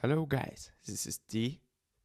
Hello guys, this is D.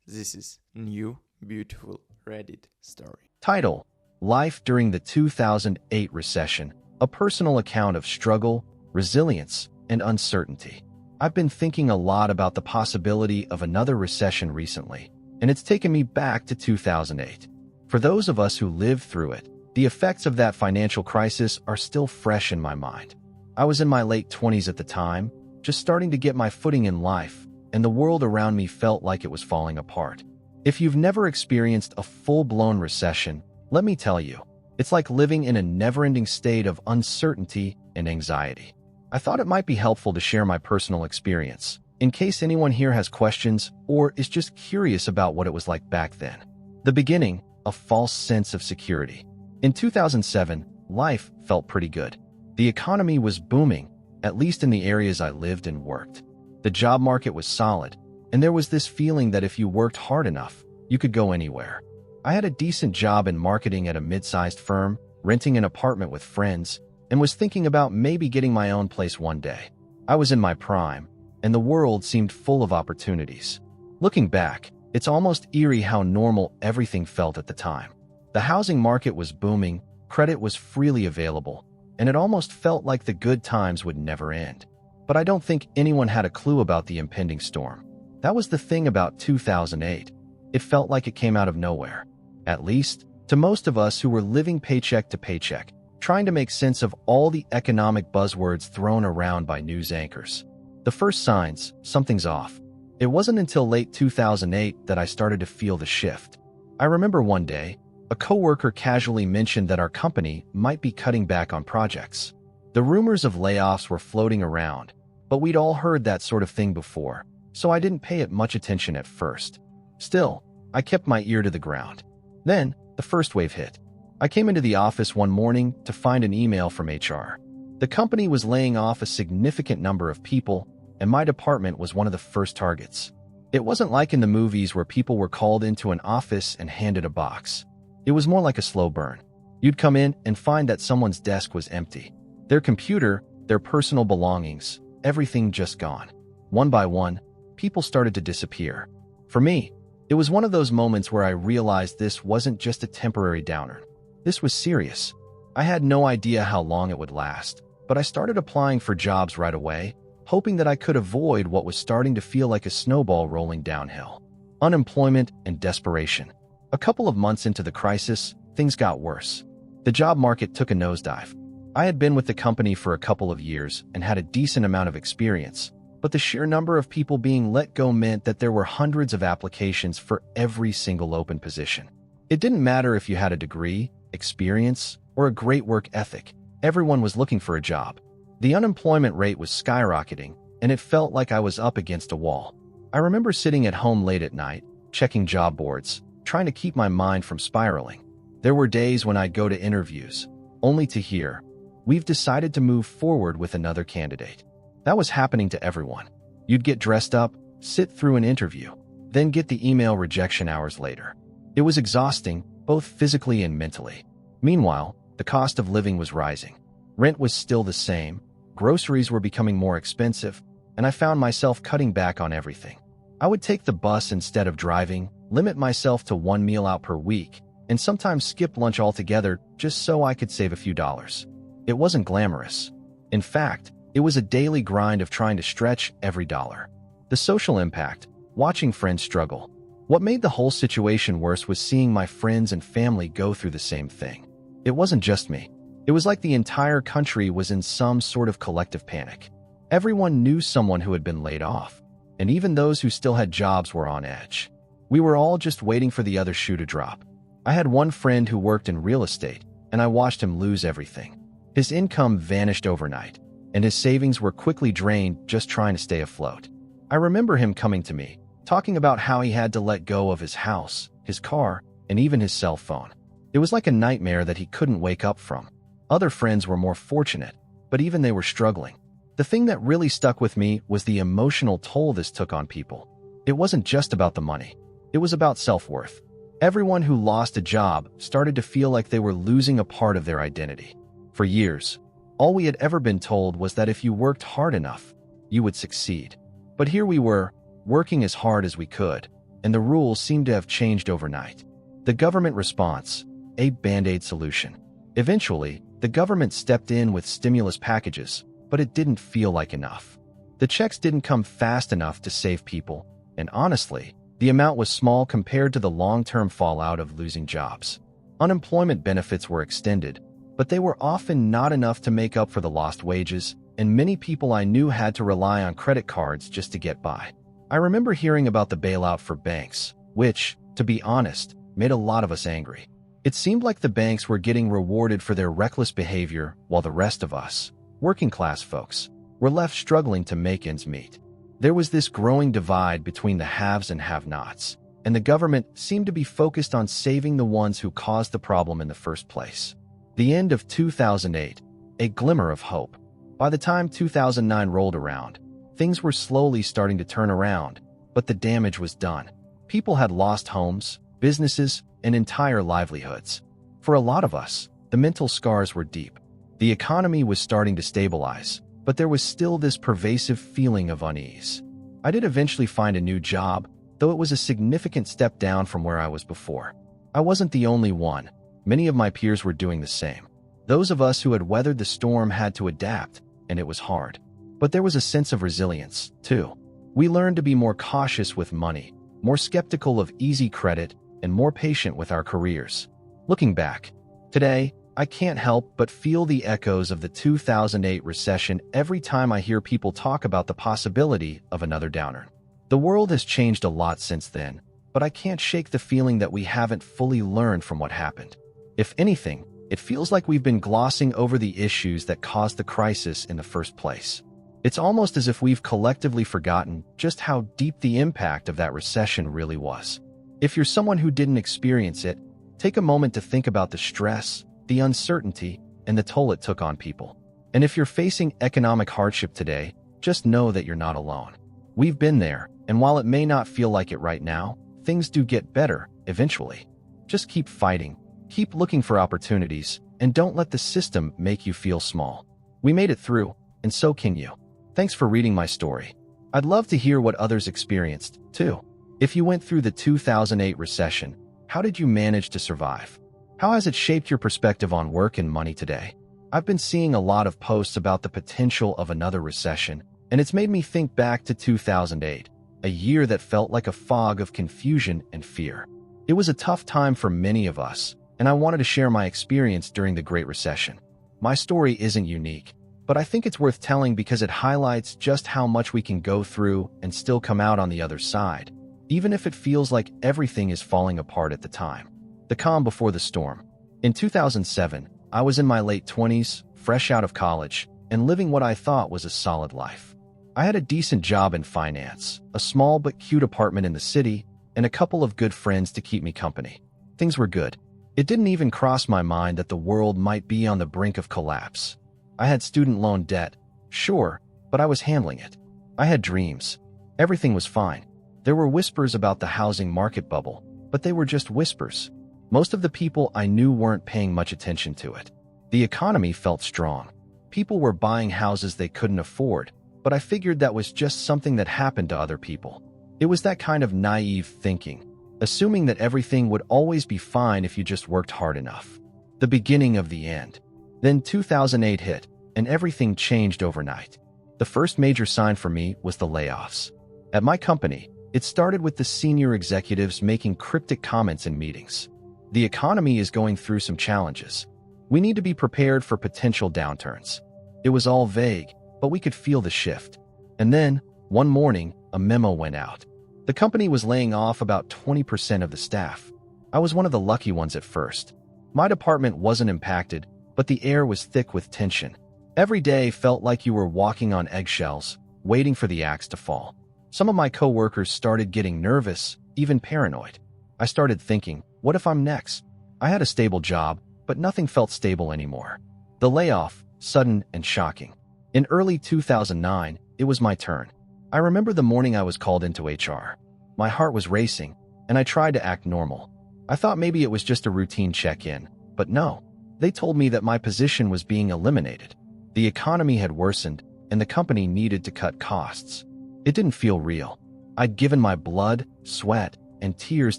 This is new beautiful Reddit story. Title: Life During the 2008 Recession, a personal account of struggle, resilience, and uncertainty. I've been thinking a lot about the possibility of another recession recently, and it's taken me back to 2008. For those of us who lived through it, the effects of that financial crisis are still fresh in my mind. I was in my late 20s at the time, just starting to get my footing in life, and the world around me felt like it was falling apart. If you've never experienced a full-blown recession, let me tell you, it's like living in a never-ending state of uncertainty and anxiety. I thought it might be helpful to share my personal experience, in case anyone here has questions or is just curious about what it was like back then. The beginning, a false sense of security. In 2007, life felt pretty good. The economy was booming, at least in the areas I lived and worked. The job market was solid, and there was this feeling that if you worked hard enough, you could go anywhere. I had a decent job in marketing at a mid-sized firm, renting an apartment with friends, and was thinking about maybe getting my own place one day. I was in my prime, and the world seemed full of opportunities. Looking back, it's almost eerie how normal everything felt at the time. The housing market was booming, credit was freely available, and it almost felt like the good times would never end. But I don't think anyone had a clue about the impending storm. That was the thing about 2008. It felt like it came out of nowhere. At least, to most of us who were living paycheck to paycheck, trying to make sense of all the economic buzzwords thrown around by news anchors. The first signs, something's off. It wasn't until late 2008 that I started to feel the shift. I remember one day, a coworker casually mentioned that our company might be cutting back on projects. The rumors of layoffs were floating around, but we'd all heard that sort of thing before, so I didn't pay it much attention at first. Still, I kept my ear to the ground. Then, the first wave hit. I came into the office one morning to find an email from HR. The company was laying off a significant number of people, and my department was one of the first targets. It wasn't like in the movies where people were called into an office and handed a box. It was more like a slow burn. You'd come in and find that someone's desk was empty. Their computer, their personal belongings, everything just gone. One by one, people started to disappear. For me, it was one of those moments where I realized this wasn't just a temporary downer. This was serious. I had no idea how long it would last, but I started applying for jobs right away, hoping that I could avoid what was starting to feel like a snowball rolling downhill. Unemployment and desperation. A couple of months into the crisis, things got worse. The job market took a nosedive. I had been with the company for a couple of years and had a decent amount of experience, but the sheer number of people being let go meant that there were hundreds of applications for every single open position. It didn't matter if you had a degree, experience, or a great work ethic. Everyone was looking for a job. The unemployment rate was skyrocketing, and it felt like I was up against a wall. I remember sitting at home late at night, checking job boards, trying to keep my mind from spiraling. There were days when I'd go to interviews, only to hear, "We've decided to move forward with another candidate." That was happening to everyone. You'd get dressed up, sit through an interview, then get the email rejection hours later. It was exhausting, both physically and mentally. Meanwhile, the cost of living was rising. Rent was still the same, groceries were becoming more expensive, and I found myself cutting back on everything. I would take the bus instead of driving, limit myself to one meal out per week, and sometimes skip lunch altogether just so I could save a few dollars. It wasn't glamorous. In fact, it was a daily grind of trying to stretch every dollar. The social impact, watching friends struggle. What made the whole situation worse was seeing my friends and family go through the same thing. It wasn't just me. It was like the entire country was in some sort of collective panic. Everyone knew someone who had been laid off, and even those who still had jobs were on edge. We were all just waiting for the other shoe to drop. I had one friend who worked in real estate, and I watched him lose everything. His income vanished overnight, and his savings were quickly drained just trying to stay afloat. I remember him coming to me, talking about how he had to let go of his house, his car, and even his cell phone. It was like a nightmare that he couldn't wake up from. Other friends were more fortunate, but even they were struggling. The thing that really stuck with me was the emotional toll this took on people. It wasn't just about the money. It was about self-worth. Everyone who lost a job started to feel like they were losing a part of their identity. For years, all we had ever been told was that if you worked hard enough, you would succeed. But here we were, working as hard as we could, and the rules seemed to have changed overnight. The government response, a band-aid solution. Eventually, the government stepped in with stimulus packages, but it didn't feel like enough. The checks didn't come fast enough to save people, and honestly, the amount was small compared to the long-term fallout of losing jobs. Unemployment benefits were extended, but they were often not enough to make up for the lost wages, and many people I knew had to rely on credit cards just to get by. I remember hearing about the bailout for banks, which, to be honest, made a lot of us angry. It seemed like the banks were getting rewarded for their reckless behavior while the rest of us, working-class folks, were left struggling to make ends meet. There was this growing divide between the haves and have-nots, and the government seemed to be focused on saving the ones who caused the problem in the first place. The end of 2008, a glimmer of hope. By the time 2009 rolled around, things were slowly starting to turn around, but the damage was done. People had lost homes, businesses, and entire livelihoods. For a lot of us, the mental scars were deep. The economy was starting to stabilize, but there was still this pervasive feeling of unease. I did eventually find a new job, though it was a significant step down from where I was before. I wasn't the only one. Many of my peers were doing the same. Those of us who had weathered the storm had to adapt, and it was hard. But there was a sense of resilience, too. We learned to be more cautious with money, more skeptical of easy credit, and more patient with our careers. Looking back, today, I can't help but feel the echoes of the 2008 recession every time I hear people talk about the possibility of another downturn. The world has changed a lot since then, but I can't shake the feeling that we haven't fully learned from what happened. If anything, it feels like we've been glossing over the issues that caused the crisis in the first place. It's almost as if we've collectively forgotten just how deep the impact of that recession really was. If you're someone who didn't experience it, take a moment to think about the stress, the uncertainty, and the toll it took on people. And if you're facing economic hardship today, just know that you're not alone. We've been there, and while it may not feel like it right now, things do get better eventually. Just keep fighting, keep looking for opportunities, and don't let the system make you feel small. We made it through, and so can you. Thanks for reading my story. I'd love to hear what others experienced, too. If you went through the 2008 recession, how did you manage to survive? How has it shaped your perspective on work and money today? I've been seeing a lot of posts about the potential of another recession, and it's made me think back to 2008, a year that felt like a fog of confusion and fear. It was a tough time for many of us, and I wanted to share my experience during the Great Recession. My story isn't unique, but I think it's worth telling because it highlights just how much we can go through and still come out on the other side, even if it feels like everything is falling apart at the time. The calm before the storm. In 2007, I was in my late 20s, fresh out of college, and living what I thought was a solid life. I had a decent job in finance, a small but cute apartment in the city, and a couple of good friends to keep me company. Things were good. It didn't even cross my mind that the world might be on the brink of collapse. I had student loan debt, sure, but I was handling it. I had dreams. Everything was fine. There were whispers about the housing market bubble, but they were just whispers. Most of the people I knew weren't paying much attention to it. The economy felt strong. People were buying houses they couldn't afford, but I figured that was just something that happened to other people. It was that kind of naive thinking, assuming that everything would always be fine if you just worked hard enough. The beginning of the end. Then 2008 hit, and everything changed overnight. The first major sign for me was the layoffs. At my company, it started with the senior executives making cryptic comments in meetings. The economy is going through some challenges. We need to be prepared for potential downturns. It was all vague, but we could feel the shift. And then, one morning, a memo went out. The company was laying off about 20% of the staff. I was one of the lucky ones at first. My department wasn't impacted, but the air was thick with tension. Every day felt like you were walking on eggshells, waiting for the axe to fall. Some of my coworkers started getting nervous, even paranoid. I started thinking, what if I'm next? I had a stable job, but nothing felt stable anymore. The layoff, sudden and shocking. In early 2009, it was my turn. I remember the morning I was called into HR. My heart was racing, and I tried to act normal. I thought maybe it was just a routine check-in, but no. They told me that my position was being eliminated. The economy had worsened, and the company needed to cut costs. It didn't feel real. I'd given my blood, sweat, and tears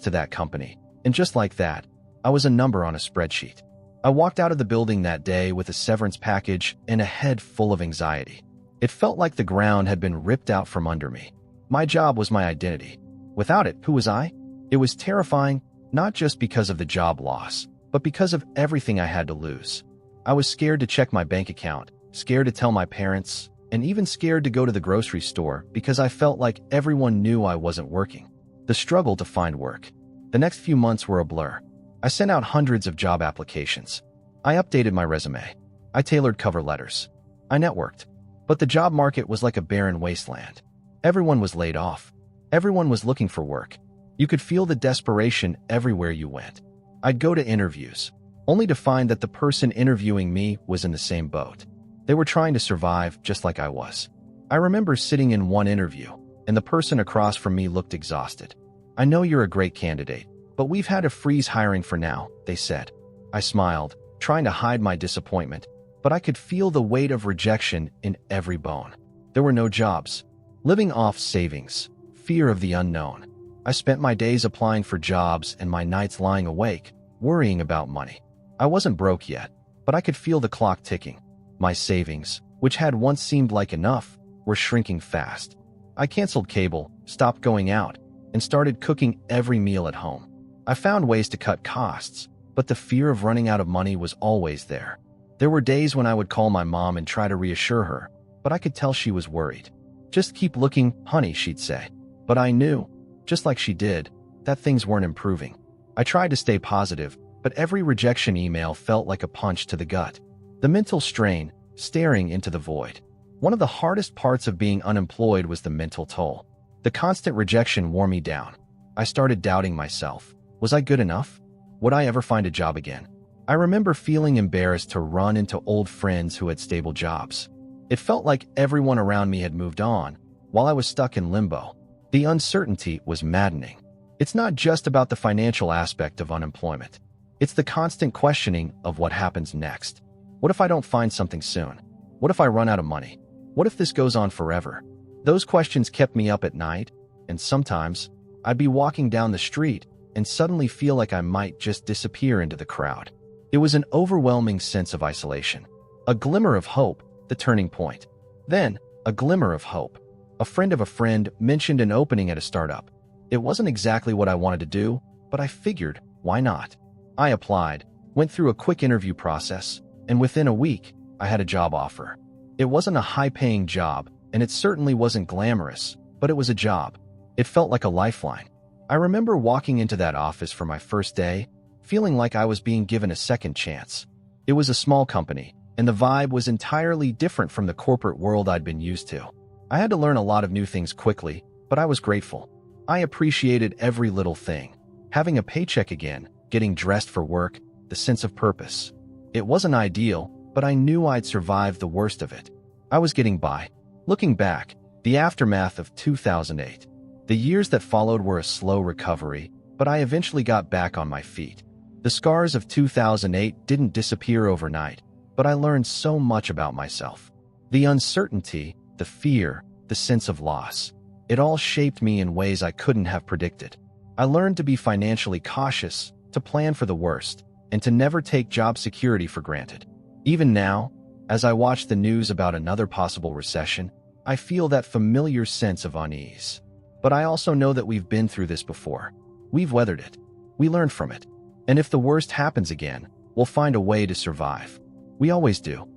to that company, and just like that, I was a number on a spreadsheet. I walked out of the building that day with a severance package and a head full of anxiety. It felt like the ground had been ripped out from under me. My job was my identity. Without it, who was I? It was terrifying, not just because of the job loss, but because of everything I had to lose. I was scared to check my bank account, scared to tell my parents, and even scared to go to the grocery store because I felt like everyone knew I wasn't working. The struggle to find work. The next few months were a blur. I sent out hundreds of job applications. I updated my resume. I tailored cover letters. I networked. But the job market was like a barren wasteland. Everyone was laid off. Everyone was looking for work. You could feel the desperation everywhere you went. I'd go to interviews, only to find that the person interviewing me was in the same boat. They were trying to survive just like I was. I remember sitting in one interview, and the person across from me looked exhausted. "I know you're a great candidate, but we've had to freeze hiring for now," they said. I smiled, trying to hide my disappointment, but I could feel the weight of rejection in every bone. There were no jobs. Living off savings, fear of the unknown. I spent my days applying for jobs and my nights lying awake, worrying about money. I wasn't broke yet, but I could feel the clock ticking. My savings, which had once seemed like enough, were shrinking fast. I canceled cable, stopped going out, and started cooking every meal at home. I found ways to cut costs, but the fear of running out of money was always there. There were days when I would call my mom and try to reassure her, but I could tell she was worried. "Just keep looking, honey," she'd say. But I knew, just like she did, that things weren't improving. I tried to stay positive, but every rejection email felt like a punch to the gut. The mental strain, staring into the void. One of the hardest parts of being unemployed was the mental toll. The constant rejection wore me down. I started doubting myself. Was I good enough? Would I ever find a job again? I remember feeling embarrassed to run into old friends who had stable jobs. It felt like everyone around me had moved on, while I was stuck in limbo. The uncertainty was maddening. It's not just about the financial aspect of unemployment. It's the constant questioning of what happens next. What if I don't find something soon? What if I run out of money? What if this goes on forever? Those questions kept me up at night, and sometimes I'd be walking down the street and suddenly feel like I might just disappear into the crowd. It was an overwhelming sense of isolation. A glimmer of hope, the turning point. Then, a glimmer of hope. A friend of a friend mentioned an opening at a startup. It wasn't exactly what I wanted to do, but I figured, why not? I applied, went through a quick interview process, and within a week, I had a job offer. It wasn't a high-paying job, and it certainly wasn't glamorous, but it was a job. It felt like a lifeline. I remember walking into that office for my first day, feeling like I was being given a second chance. It was a small company, and the vibe was entirely different from the corporate world I'd been used to. I had to learn a lot of new things quickly, but I was grateful. I appreciated every little thing. Having a paycheck again, getting dressed for work, the sense of purpose. It wasn't ideal, but I knew I'd survive the worst of it. I was getting by. Looking back, the aftermath of 2008. The years that followed were a slow recovery, but I eventually got back on my feet. The scars of 2008 didn't disappear overnight, but I learned so much about myself. The uncertainty, the fear, the sense of loss. It all shaped me in ways I couldn't have predicted. I learned to be financially cautious, to plan for the worst, and to never take job security for granted. Even now, as I watch the news about another possible recession, I feel that familiar sense of unease. But I also know that we've been through this before. We've weathered it. We learned from it. And if the worst happens again, we'll find a way to survive. We always do.